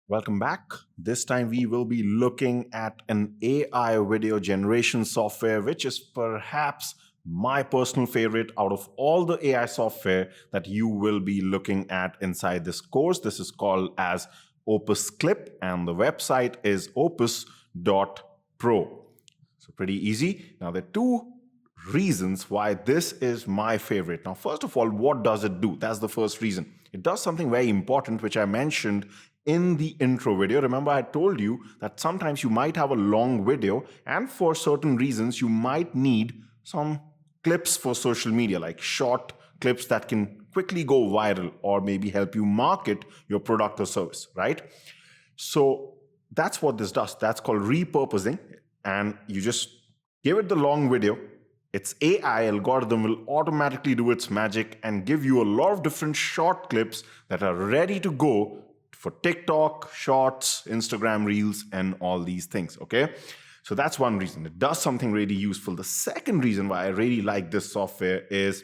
Welcome back. This time we will be looking at an AI video generation software, which is perhaps my personal favorite out of all the AI software that you will be looking at inside this course. This is called as Opus Clip, and the website is opus.pro. So pretty easy. Now there are two reasons why this is my favorite. Now, first of all, what does it do? That's the first reason. It does something very important, which I mentioned in the intro video. Remember, I told you that sometimes you might have a long video, and for certain reasons, you might need some clips for social media, like short clips that can quickly go viral or maybe help you market your product or service, right? So that's what this does. That's called repurposing. And you just give it the long video. Its AI algorithm will automatically do its magic and give you a lot of different short clips that are ready to go for TikTok, Shorts, Instagram Reels, and all these things, okay? So that's one reason. It does something really useful. The second reason why I really like this software is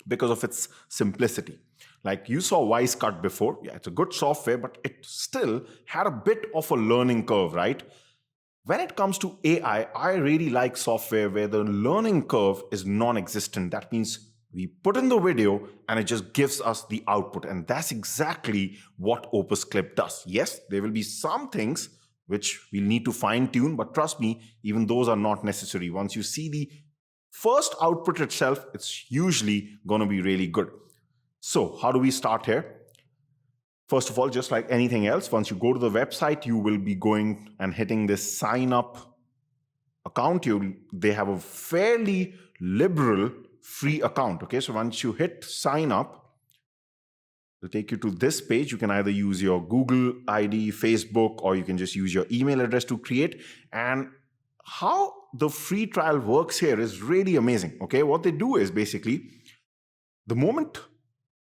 because of its simplicity. Like you saw ViceCut before. Yeah, it's a good software, but it still had a bit of a learning curve, right? When it comes to AI, I really like software where the learning curve is non-existent. That means we put in the video and it just gives us the output. And that's exactly what Opus Clip does. Yes, there will be some things which we'll need to fine tune, but trust me, even those are not necessary. Once you see the first output itself, it's usually going to be really good. So how do we start here? First of all, just like anything else, once you go to the website, you will be going and hitting this sign up account. They have a fairly liberal free account. Okay, so once you hit sign up, it'll take you to this page. You can either use your Google ID, Facebook, or you can just use your email address to create. And how the free trial works here is really amazing. Okay, what they do is basically the moment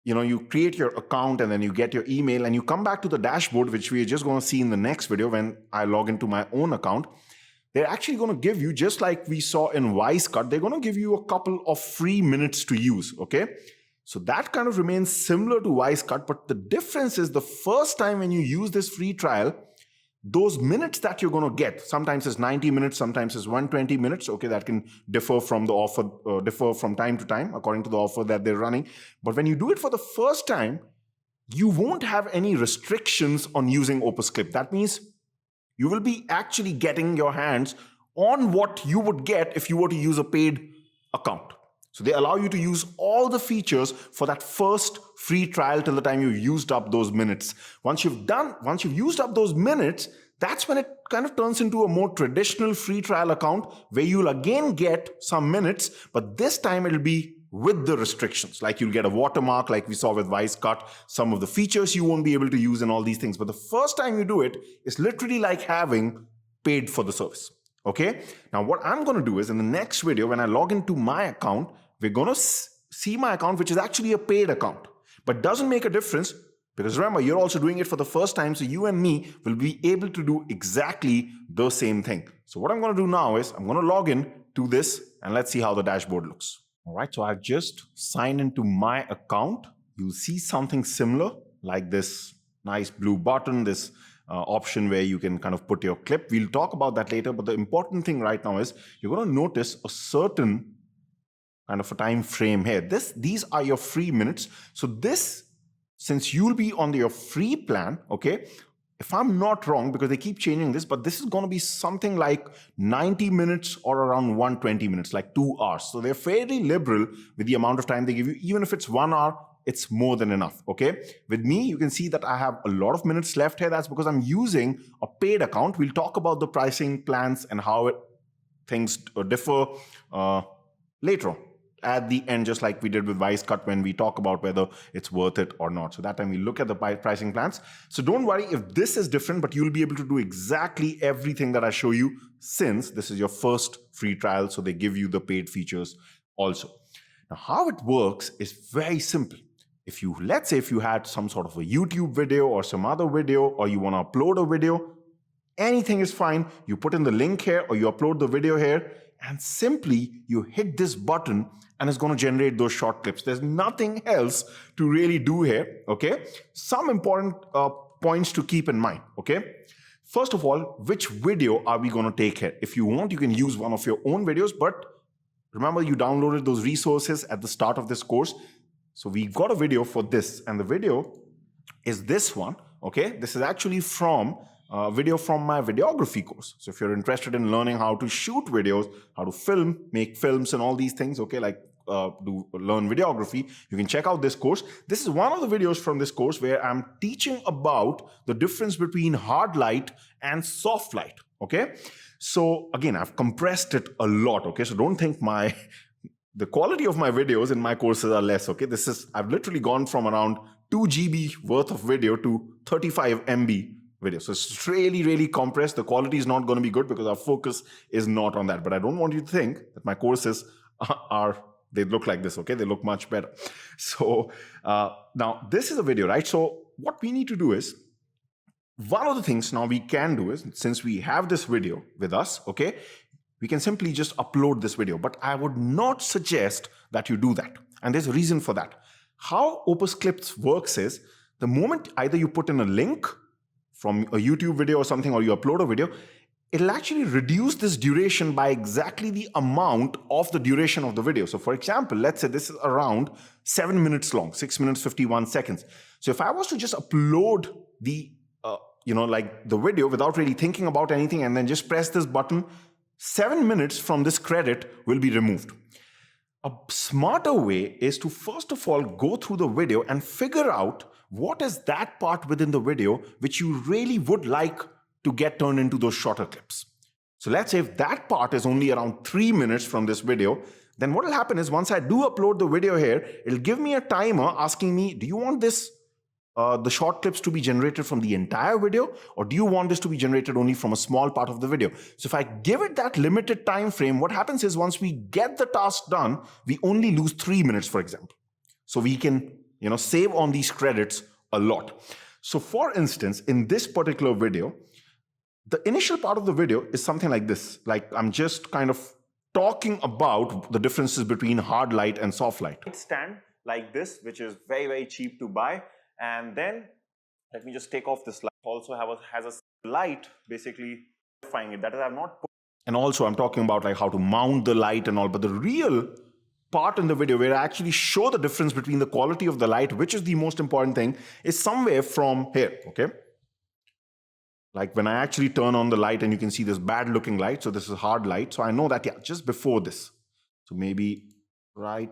you create your account and then you get your email and you come back to the dashboard, which we are just going to see in the next video when I log into my own account. They're actually going to give you, just like we saw in ViceCut, they're going to give you a couple of free minutes to use, okay? So that kind of remains similar to ViceCut, but the difference is the first time when you use this free trial, those minutes that you're going to get, sometimes it's 90 minutes, sometimes it's 120 minutes. Okay, that can differ from the offer, differ from time to time according to the offer that they're running. But when you do it for the first time, you won't have any restrictions on using Opus Clip. That means you will be actually getting your hands on what you would get if you were to use a paid account. So they allow you to use all the features for that first free trial till the time you've used up those minutes. Once you've used up those minutes, that's when it kind of turns into a more traditional free trial account where you'll again get some minutes, but this time it'll be with the restrictions. Like you'll get a watermark like we saw with ViceCut, some of the features you won't be able to use and all these things. But the first time you do it, it's literally like having paid for the service. Okay? Now what I'm going to do is in the next video, when I log into my account, we're going to see my account, which is actually a paid account, but doesn't make a difference because remember, you're also doing it for the first time. So you and me will be able to do exactly the same thing. So what I'm going to do now is I'm going to log in to this and let's see how the dashboard looks. All right. So I've just signed into my account. You'll see something similar like this nice blue button, this option where you can kind of put your clip. We'll talk about that later. But the important thing right now is you're going to notice a certain kind of a time frame here. These are your free minutes. So this, since you'll be on your free plan, okay, if I'm not wrong, because they keep changing this, but this is going to be something like 90 minutes or around 120 minutes, like 2 hours. So they're fairly liberal with the amount of time they give you. Even if it's 1 hour, it's more than enough, okay? With me, you can see that I have a lot of minutes left here. That's because I'm using a paid account. We'll talk about the pricing plans and how things differ later on at the end, just like we did with ViceCut when we talk about whether it's worth it or not. So that time we look at the pricing plans. So don't worry if this is different, but you'll be able to do exactly everything that I show you since this is your first free trial. So they give you the paid features also. Now, how it works is very simple. Let's say if you had some sort of a YouTube video or some other video, or you want to upload a video, anything is fine. You put in the link here or you upload the video here and simply you hit this button and it's going to generate those short clips. There's nothing else to really do here, okay? Some important points to keep in mind, okay? First of all, which video are we going to take here? If you want, you can use one of your own videos, but remember you downloaded those resources at the start of this course. So we got a video for this, and the video is this one, okay? This is actually from a video from my videography course. So if you're interested in learning how to shoot videos, how to film, make films and all these things, okay, like learn videography, you can check out this course. This is one of the videos from this course where I'm teaching about the difference between hard light and soft light, okay? So again, I've compressed it a lot, okay? So don't think the quality of my videos in my courses are less, okay? I've literally gone from around 2 GB worth of video to 35 MB video. So it's really, really compressed. The quality is not going to be good because our focus is not on that. But I don't want you to think that my courses they look like this, okay? They look much better. So now this is a video, right? So what we need to do is, one of the things now we can do is, since we have this video with us, okay, we can simply just upload this video. But I would not suggest that you do that. And there's a reason for that. How Opus Clips works is, the moment either you put in a link from a YouTube video or something, or you upload a video, it'll actually reduce this duration by exactly the amount of the duration of the video. So for example, let's say this is around 7 minutes long, 6 minutes, 51 seconds. So if I was to just upload the, like the video without really thinking about anything and then just press this button, 7 minutes from this credit will be removed. A smarter way is to first of all go through the video and figure out what is that part within the video which you really would like to get turned into those shorter clips. So let's say if that part is only around 3 minutes from this video, then what will happen is once I do upload the video here, it'll give me a timer asking me, do you want this the short clips to be generated from the entire video, or do you want this to be generated only from a small part of the video? So if I give it that limited time frame, what happens is once we get the task done, we only lose 3 minutes, for example. So we can, save on these credits a lot. So for instance, in this particular video, the initial part of the video is something like this. Like I'm just kind of talking about the differences between hard light and soft light. Stand like this, which is very, very cheap to buy. And then let me just take off this light. Also has a light basically modifying it. That is, I've not put. And also I'm talking about like how to mount the light and all, but the real part in the video where I actually show the difference between the quality of the light, which is the most important thing, is somewhere from here, okay? Like when I actually turn on the light and you can see this bad looking light. So this is hard light. So I know that, yeah, just before this. So maybe right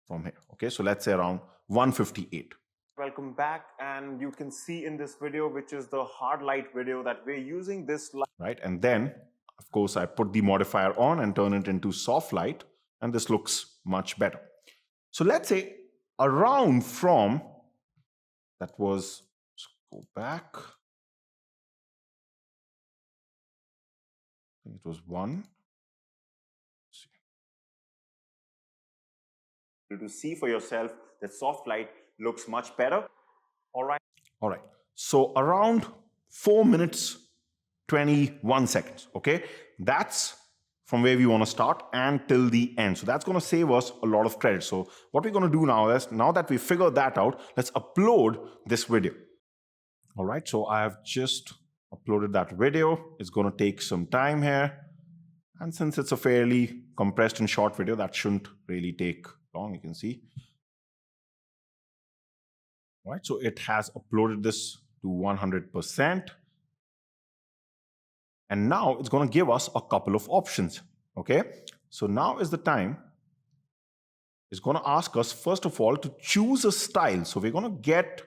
from here, okay? So let's say around 158. Welcome back, and you can see in this video, which is the hard light video, that we're using this light, right? And then of course I put the modifier on and turn it into soft light, and this looks much better. So let's say around from, that was, let's go back, I think it was 1. To see for yourself that soft light looks much better. All right. So around 4 minutes, 21 seconds. Okay. That's from where we want to start and till the end. So that's going to save us a lot of credit. So what we're going to do now is, now that we figured that out, let's upload this video. All right. So I have just uploaded that video. It's going to take some time here. And since it's a fairly compressed and short video, that shouldn't really take long, you can see. All right, so it has uploaded this to 100%. And now it's going to give us a couple of options. Okay, so now is the time. It's going to ask us, first of all, to choose a style. So we're going to get,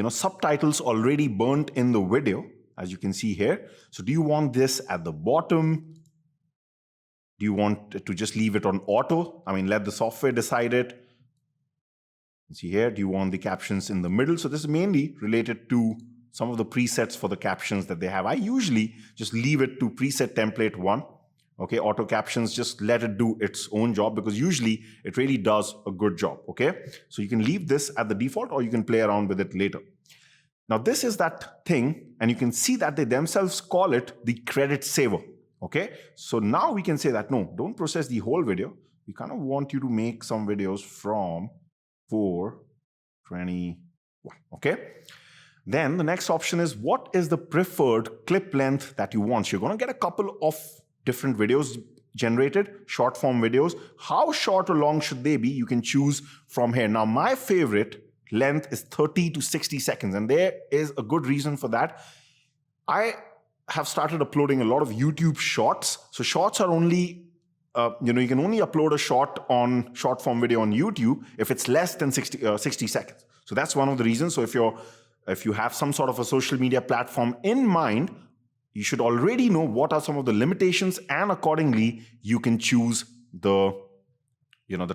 subtitles already burnt in the video, as you can see here. So do you want this at the bottom? Do you want to just leave it on auto? I mean, let the software decide it. See here, do you want the captions in the middle? So this is mainly related to some of the presets for the captions that they have. I usually just leave it to preset template 1. Okay, auto captions, just let it do its own job, because usually it really does a good job. Okay, so you can leave this at the default, or you can play around with it later. Now this is that thing, and you can see that they themselves call it the credit saver. Okay, so now we can say that, no, don't process the whole video. We kind of want you to make some videos from 4:20 Okay. Then the next option is, what is the preferred clip length that you want? So you're going to get a couple of different videos generated, short form videos. How short or long should they be? You can choose from here. Now, my favorite length is 30 to 60 seconds. And there is a good reason for that. I have started uploading a lot of YouTube shorts. So shorts are only, you can only upload a short form video on YouTube if it's less than 60 seconds. So that's one of the reasons. So if you have some sort of a social media platform in mind, you should already know what are some of the limitations, and accordingly you can choose the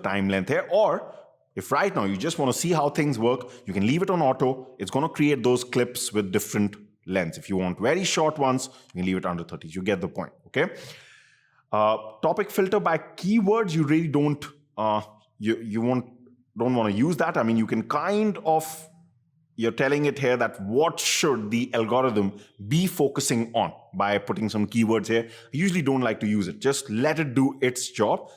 time length here. Or if right now you just want to see how things work, you can leave it on auto. It's going to create those clips with different lengths. If you want very short ones, you can leave it under 30. You get the point. Okay. Topic filter by keywords, you really don't want to use that. I mean, you can kind of, you're telling it here that what should the algorithm be focusing on by putting some keywords here. I usually don't like to use it. Just let it do its job.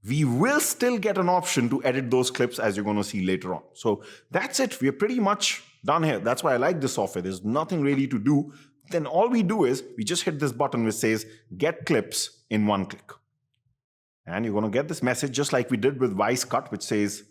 We will still get an option to edit those clips, as you're going to see later on. So that's it. We're pretty much done here. That's why I like this software. There's nothing really to do. Then all we do is we just hit this button which says get clips in one click. And you're going to get this message just like we did with Vice Cut, which says,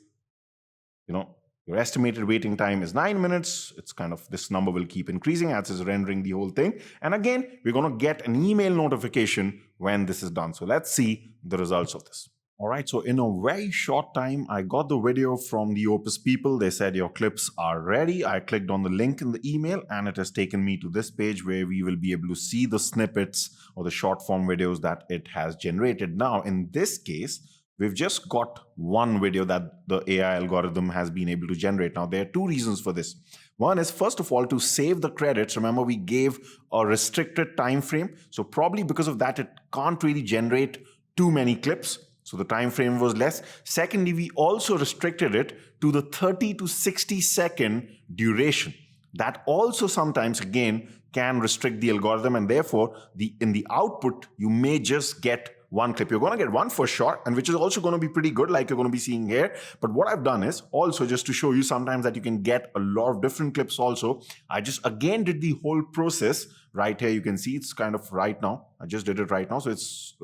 your estimated waiting time is 9 minutes. It's kind of, this number will keep increasing as it's rendering the whole thing. And again, we're going to get an email notification when this is done. So let's see the results of this. All right, so in a very short time, I got the video from the Opus people. They said your clips are ready. I clicked on the link in the email and it has taken me to this page where we will be able to see the snippets or the short form videos that it has generated. Now, in this case, we've just got one video that the AI algorithm has been able to generate. Now, there are two reasons for this. One is, first of all, to save the credits. Remember, we gave a restricted time frame. So probably because of that, it can't really generate too many clips. So the time frame was less. Secondly, we also restricted it to the 30 to 60 second duration. That also sometimes, again, can restrict the algorithm, and therefore, in the output, you may just get one clip. You're going to get one for sure, and which is also going to be pretty good, like you're going to be seeing here. But what I've done is also just to show you sometimes that you can get a lot of different clips also. I just again did the whole process right here. You can see it's kind of right now. I just did it right now. So it's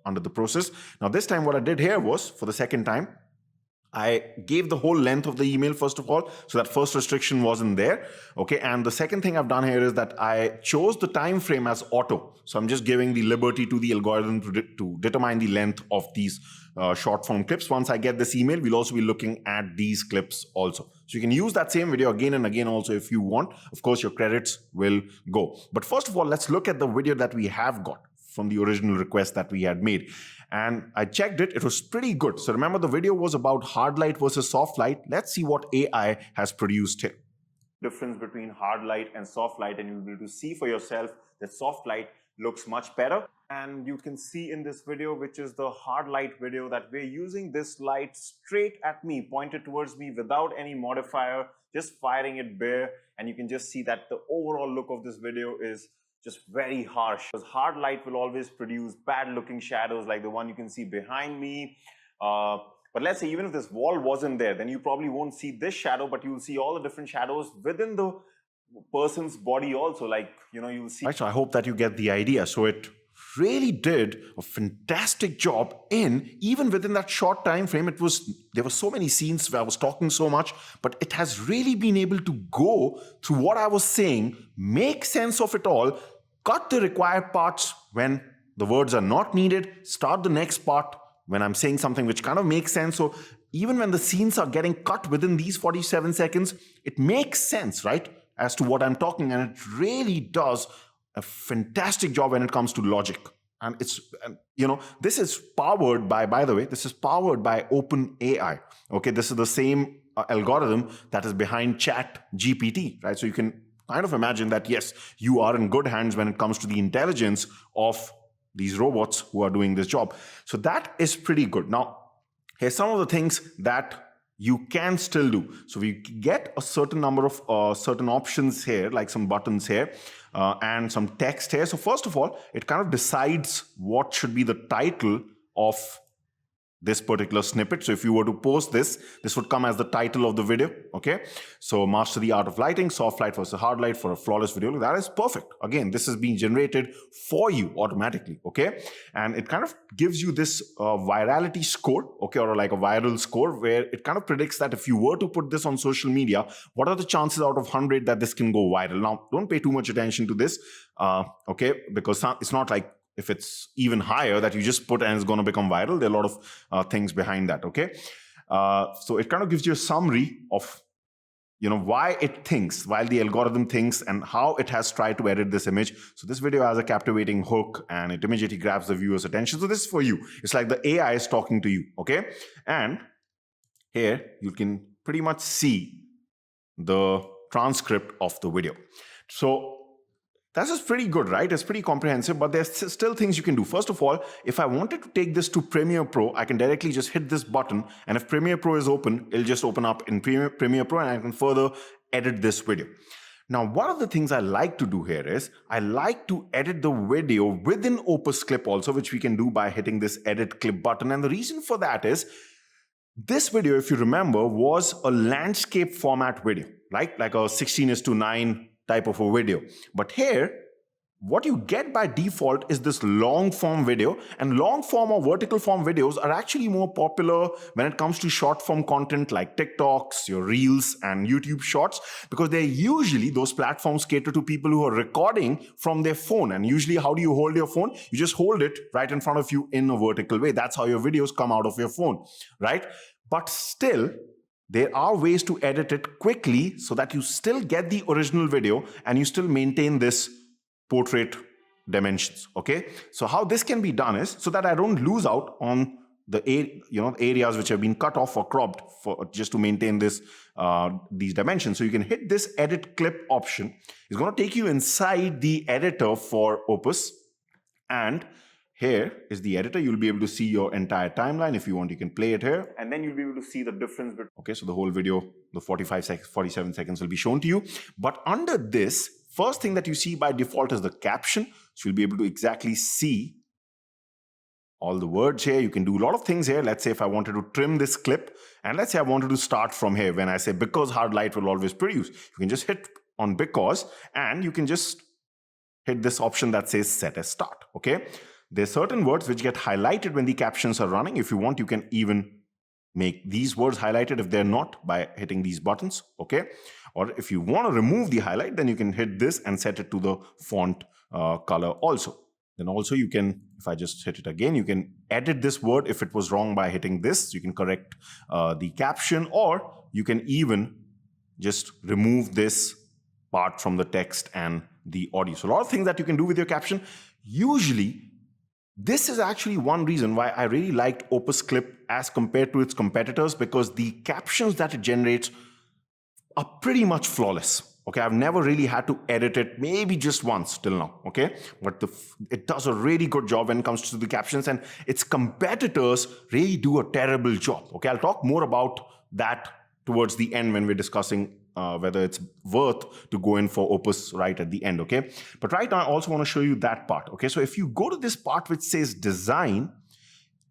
under the process. Now this time what I did here was, for the second time, I gave the whole length of the email, first of all, so that first restriction wasn't there. Okay, and the second thing I've done here is that I chose the time frame as auto. So I'm just giving the liberty to the algorithm to determine the length of these short form clips. Once I get this email, we'll also be looking at these clips also. So you can use that same video again and again also if you want. Of course, your credits will go. But first of all, let's look at the video that we have got from the original request that we had made. And I checked it, it was pretty good. So remember, the video was about hard light versus soft light. Let's see what AI has produced here. Difference between hard light and soft light, and you'll be able to see for yourself that soft light looks much better. And you can see in this video, which is the hard light video, that we're using this light straight at me, pointed towards me without any modifier, just firing it bare. And you can just see that the overall look of this video is just very harsh, because hard light will always produce bad looking shadows like the one you can see behind me. But let's say even if this wall wasn't there, then you probably won't see this shadow, but you'll see all the different shadows within the person's body also, like, you'll see. Right, so I hope that you get the idea. So it really did a fantastic job even within that short time frame. There were so many scenes where I was talking so much, but it has really been able to go through what I was saying, make sense of it all, cut the required parts when the words are not needed, start the next part when I'm saying something which kind of makes sense. So even when the scenes are getting cut within these 47 seconds, it makes sense, right, as to what I'm talking, and it really does a fantastic job when it comes to logic. And this is powered by the way, this is powered by Open AI. Okay, this is the same algorithm that is behind Chat GPT, right? So you can kind of imagine that, yes, you are in good hands when it comes to the intelligence of these robots who are doing this job. So that is pretty good. Now, here's some of the things that you can still do. So we get a certain number of certain options here, like some buttons here and some text here. So first of all, it kind of decides what should be the title of this particular snippet. So if you were to post this, this would come as the title of the video. Okay, so master the art of lighting, soft light versus hard light for a flawless video. That is perfect. Again, this is being generated for you automatically. Okay, and it kind of gives you this virality score, okay, or like a viral score, where it kind of predicts that if you were to put this on social media, what are the chances out of 100 that this can go viral. Now, don't pay too much attention to this, okay, because it's not like if it's even higher that you just put and it's going to become viral. There are a lot of things behind that, okay? So it kind of gives you a summary of, why it thinks, while the algorithm thinks, and how it has tried to edit this image. So this video has a captivating hook and it immediately grabs the viewer's attention. So this is for you. It's like the AI is talking to you, okay? And here you can pretty much see the transcript of the video. So that's just pretty good, right? It's pretty comprehensive, but there's still things you can do. First of all, if I wanted to take this to Premiere Pro, I can directly just hit this button, and if Premiere Pro is open, it'll just open up in Premiere Pro, and I can further edit this video. Now, one of the things I like to do here is I like to edit the video within Opus Clip also, which we can do by hitting this Edit Clip button. And the reason for that is this video, if you remember, was a landscape format video, right? Like a 16:9 type of a video. But here, what you get by default is this long form video, and long form or vertical form videos are actually more popular when it comes to short form content like TikToks, your Reels, and YouTube Shorts, because they're usually, those platforms cater to people who are recording from their phone. And usually, how do you hold your phone? You just hold it right in front of you in a vertical way. That's how your videos come out of your phone, right? But still, there are ways to edit it quickly so that you still get the original video and you still maintain this portrait dimensions, okay? So how this can be done is so that I don't lose out on the areas which have been cut off or cropped for just to maintain this these dimensions. So you can hit this edit clip option. It's going to take you inside the editor for Opus, and here is the editor. You'll be able to see your entire timeline. If you want, you can play it here, and then you'll be able to see the difference. Okay, so the whole video, the 47 seconds will be shown to you. But under this, first thing that you see by default is the caption. So you'll be able to exactly see all the words here. You can do a lot of things here. Let's say if I wanted to trim this clip, and let's say I wanted to start from here when I say because hard light will always produce. You can just hit on because, and you can just hit this option that says set as start, okay? There are certain words which get highlighted when the captions are running. If you want, you can even make these words highlighted if they're not by hitting these buttons, okay? Or if you want to remove the highlight, then you can hit this and set it to the font color also. Then also you can, if I just hit it again, you can edit this word if it was wrong by hitting this. You can correct the caption, or you can even just remove this part from the text and the audio. So a lot of things that you can do with your caption. Usually, this is actually one reason why I really liked Opus Clip as compared to its competitors, because the captions that it generates are pretty much flawless. Okay, I've never really had to edit it, maybe just once till now, okay? But it does a really good job when it comes to the captions, and its competitors really do a terrible job, okay? I'll talk more about that towards the end when we're discussing whether it's worth to go in for Opus right at the end, okay? But right now, I also want to show you that part, okay? So if you go to this part which says design,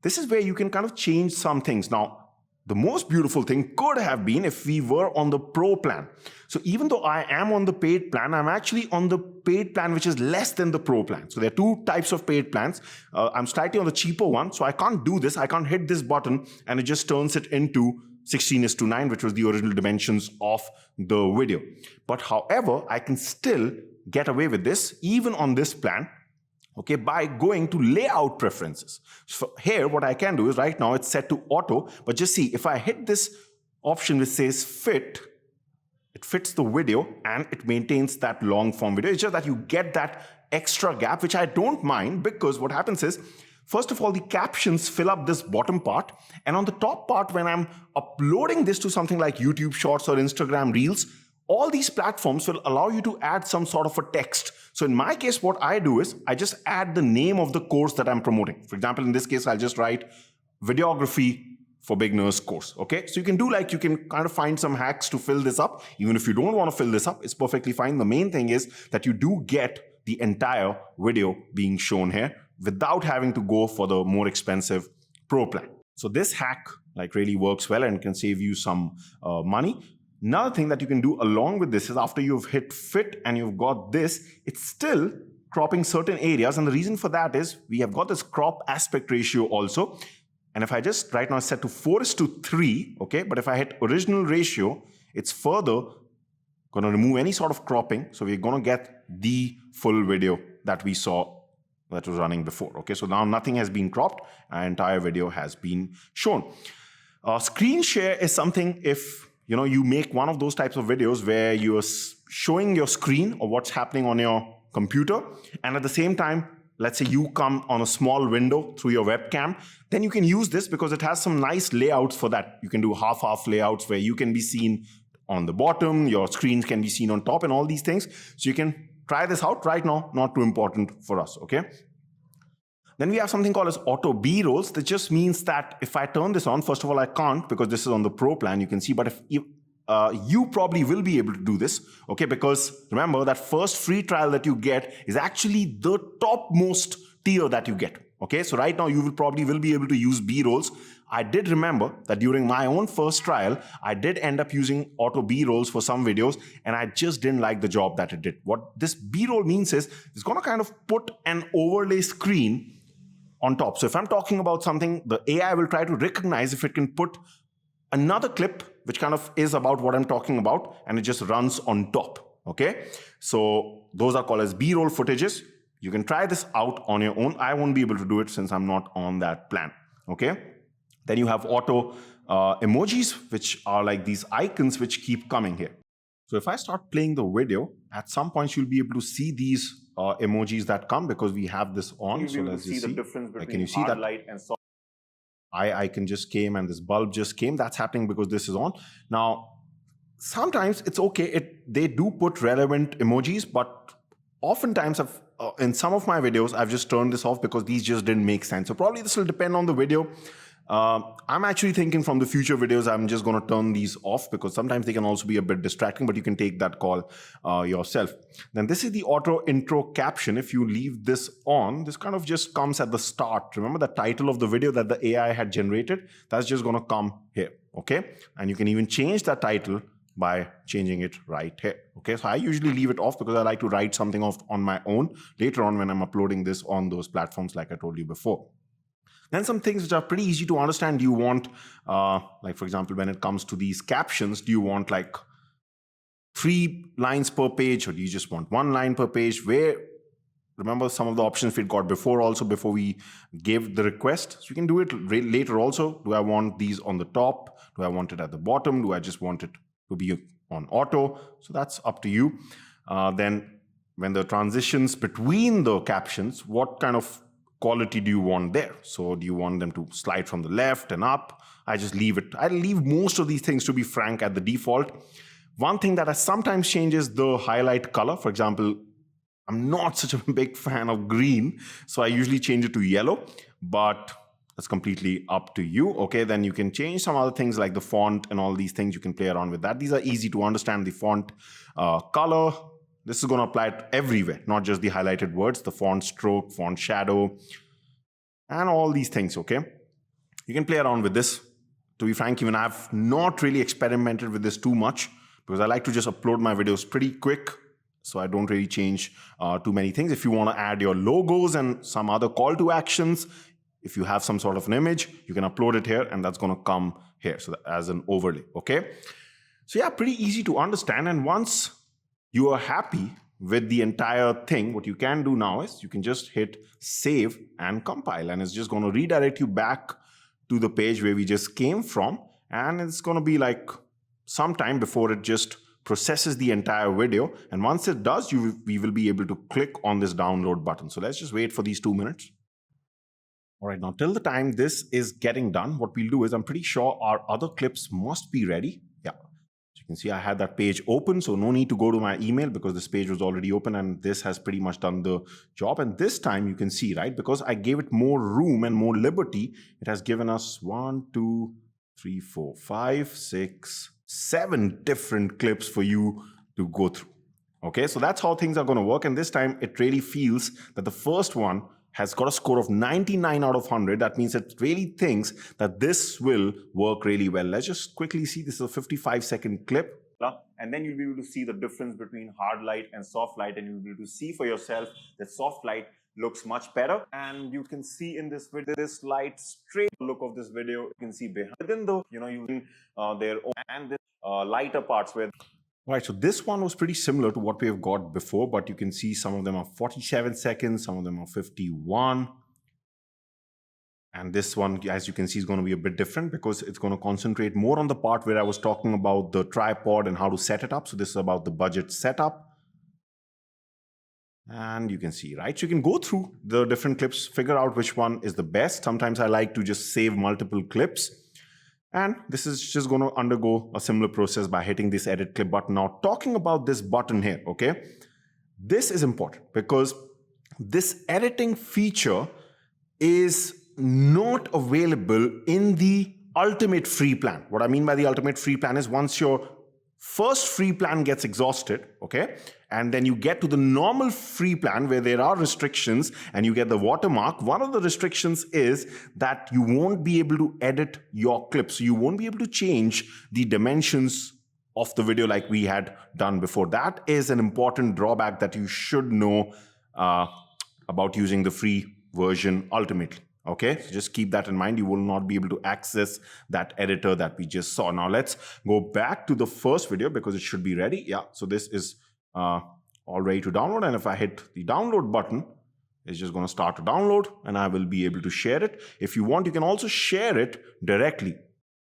this is where you can kind of change some things. Now, the most beautiful thing could have been if we were on the Pro plan. So even though I am on the paid plan, I'm actually on the paid plan which is less than the Pro plan. So there are two types of paid plans. I'm slightly on the cheaper one, so I can't do this. I can't hit this button and it just turns it into 16:9, which was the original dimensions of the video. But however, I can still get away with this even on this plan, okay, by going to layout preferences. So here, what I can do is right now it's set to auto, but just see, if I hit this option which says fit, it fits the video and it maintains that long form video. It's just that you get that extra gap, which I don't mind, because what happens is, first of all, the captions fill up this bottom part, and on the top part, when I'm uploading this to something like YouTube Shorts or Instagram Reels, all these platforms will allow you to add some sort of a text. So in my case, what I do is I just add the name of the course that I'm promoting. For example, in this case, I'll just write videography for beginners course, okay? So you can kind of find some hacks to fill this up. Even if you don't want to fill this up, it's perfectly fine. The main thing is that you do get the entire video being shown here without having to go for the more expensive Pro plan. So this hack like really works well and can save you some money. Another thing that you can do along with this is after you've hit fit and you've got this, it's still cropping certain areas. And the reason for that is we have got this crop aspect ratio also. And if I just right now set to 4:3, okay, but if I hit original ratio, it's further going to remove any sort of cropping. So we're going to get the full video that we saw that was running before. Okay, so now nothing has been cropped. Our entire video has been shown. Screen share is something if you make one of those types of videos where you're showing your screen or what's happening on your computer, and at the same time, let's say you come on a small window through your webcam, then you can use this because it has some nice layouts for that. You can do half layouts where you can be seen on the bottom, your screens can be seen on top and all these things. So you can try this out right now, not too important for us, okay? Then we have something called as auto B-rolls. That just means that if I turn this on, first of all, I can't because this is on the Pro plan, you can see, but if you probably will be able to do this, okay? Because remember that first free trial that you get is actually the topmost tier that you get, okay? So right now you will be able to use B-rolls. I did remember that during my own first trial, I did end up using auto B-rolls for some videos, and I just didn't like the job that it did. What this B-roll means is it's going to kind of put an overlay screen on top. So if I'm talking about something, the AI will try to recognize if it can put another clip which kind of is about what I'm talking about, and it just runs on top, okay? So those are called as B-roll footages. You can try this out on your own. I won't be able to do it since I'm not on that plan, okay? Then you have auto emojis, which are like these icons which keep coming here. So if I start playing the video, at some point you'll be able to see these emojis that come because we have this on. So let's just see the difference between can you see that light and soft icon just came and this bulb just came. That's happening because this is on. Now, sometimes it's okay. They do put relevant emojis, but oftentimes in some of my videos, I've just turned this off because these just didn't make sense. So probably this will depend on the video. I'm actually thinking from the future videos, I'm just going to turn these off because sometimes they can also be a bit distracting, but you can take that call yourself. Then this is the auto intro caption. If you leave this on, this kind of just comes at the start. Remember the title of the video that the AI had generated? That's just going to come here, okay? And you can even change that title by changing it right here, okay? So I usually leave it off because I like to write something off on my own later on when I'm uploading this on those platforms like I told you before. Then some things which are pretty easy to understand. Do you want, like for example, when it comes to these captions, do you want like 3 lines per page or do you just want 1 line per page? Remember some of the options we got before also before we gave the request. So you can do it later also. Do I want these on the top? Do I want it at the bottom? Do I just want it to be on auto? So that's up to you. Then when the transitions between the captions, what kind of quality do you want there? So do you want them to slide from the left and up? I just leave it. I leave most of these things, to be frank, at the default. One thing that I sometimes change is the highlight color. For example, I'm not such a big fan of green, so I usually change it to yellow, but that's completely up to you. Okay, then you can change some other things like the font and all these things. You can play around with that. These are easy to understand. The font color, this is going to apply to everywhere, not just the highlighted words, the font stroke, font shadow, and all these things, okay? You can play around with this. To be frank, even I've not really experimented with this too much because I like to just upload my videos pretty quick, so I don't really change too many things. If you want to add your logos and some other call to actions, if you have some sort of an image, you can upload it here and that's going to come here so as an overlay, okay? So yeah, pretty easy to understand. And once you are happy with the entire thing, what you can do now is you can just hit save and compile, and it's just going to redirect you back to the page where we just came from, and it's going to be like some time before it just processes the entire video. And once it does, we will be able to click on this download button. So let's just wait for these 2 minutes. All right, now till the time this is getting done, what we'll do is I'm pretty sure our other clips must be ready. Yeah. You can see I had that page open, so no need to go to my email because this page was already open and this has pretty much done the job. And this time you can see, right, because I gave it more room and more liberty, it has given us 1, 2, 3, 4, 5, 6, 7 different clips for you to go through. Okay, so that's how things are going to work. And this time it really feels that the first one has got a score of 99 out of 100. That means it really thinks that this will work really well. Let's just quickly see. This is a 55-second clip. And then you'll be able to see the difference between hard light and soft light, and you'll be able to see for yourself that soft light looks much better. And you can see in this video, this light straight look of this video, you can see behind within the, using their own and this lighter parts where. Right, so this one was pretty similar to what we have got before, but you can see some of them are 47 seconds, some of them are 51. And this one, as you can see, is going to be a bit different because it's going to concentrate more on the part where I was talking about the tripod and how to set it up. So this is about the budget setup. And you can see, right? So you can go through the different clips, figure out which one is the best. Sometimes I like to just save multiple clips. And this is just going to undergo a similar process by hitting this edit clip button. Now, talking about this button here, okay? This is important because this editing feature is not available in the ultimate free plan. What I mean by the ultimate free plan is once your first free plan gets exhausted, okay, and then you get to the normal free plan where there are restrictions and you get the watermark. One of the restrictions is that you won't be able to edit your clips. You won't be able to change the dimensions of the video like we had done before. That is an important drawback that you should know about using the free version ultimately. Okay, so just keep that in mind. You will not be able to access that editor that we just saw. Now let's go back to the first video because it should be ready. Yeah, so this is all ready to download. And if I hit the download button, it's just going to start to download and I will be able to share it. If you want, you can also share it directly.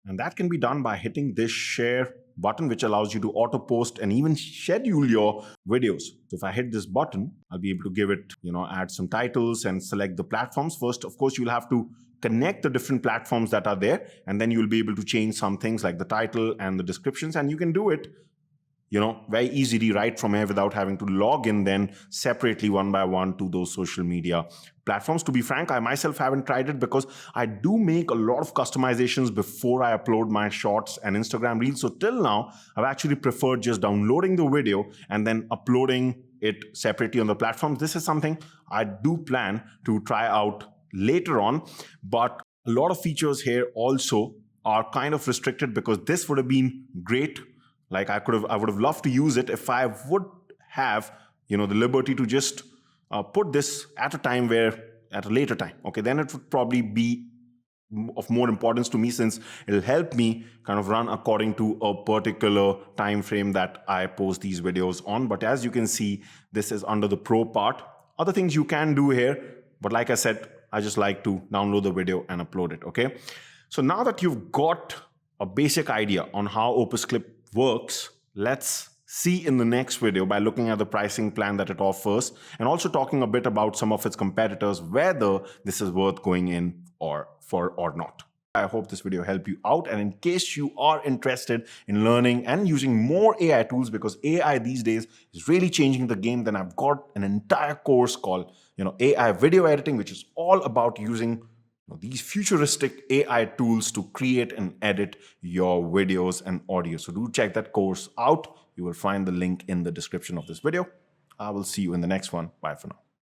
And that can be done by hitting this share button, which allows you to auto post and even schedule your videos. So if I hit this button, I'll be able to give it, add some titles and select the platforms. First, of course, you'll have to connect the different platforms that are there, and then you'll be able to change some things like the title and the descriptions, and you can do it very easily right from here without having to log in then separately one by one to those social media platforms. To be frank, I myself haven't tried it because I do make a lot of customizations before I upload my shorts and Instagram reels. So till now, I've actually preferred just downloading the video and then uploading it separately on the platforms. This is something I do plan to try out later on, but a lot of features here also are kind of restricted because this would have been great. Like I would have loved to use it if I would have, the liberty to just put this at a later time. Okay, then it would probably be of more importance to me since it'll help me kind of run according to a particular time frame that I post these videos on. But as you can see, this is under the pro part. Other things you can do here, but like I said, I just like to download the video and upload it. Okay, so now that you've got a basic idea on how Opus Clip works, let's see in the next video by looking at the pricing plan that it offers and also talking a bit about some of its competitors, whether this is worth going in or not. I hope this video helped you out, and in case you are interested in learning and using more AI tools, because AI these days is really changing the game, then I've got an entire course called AI video editing, which is all about using these futuristic AI tools to create and edit your videos and audio. So do check that course out. You will find the link in the description of this video. I will see you in the next one. Bye for now.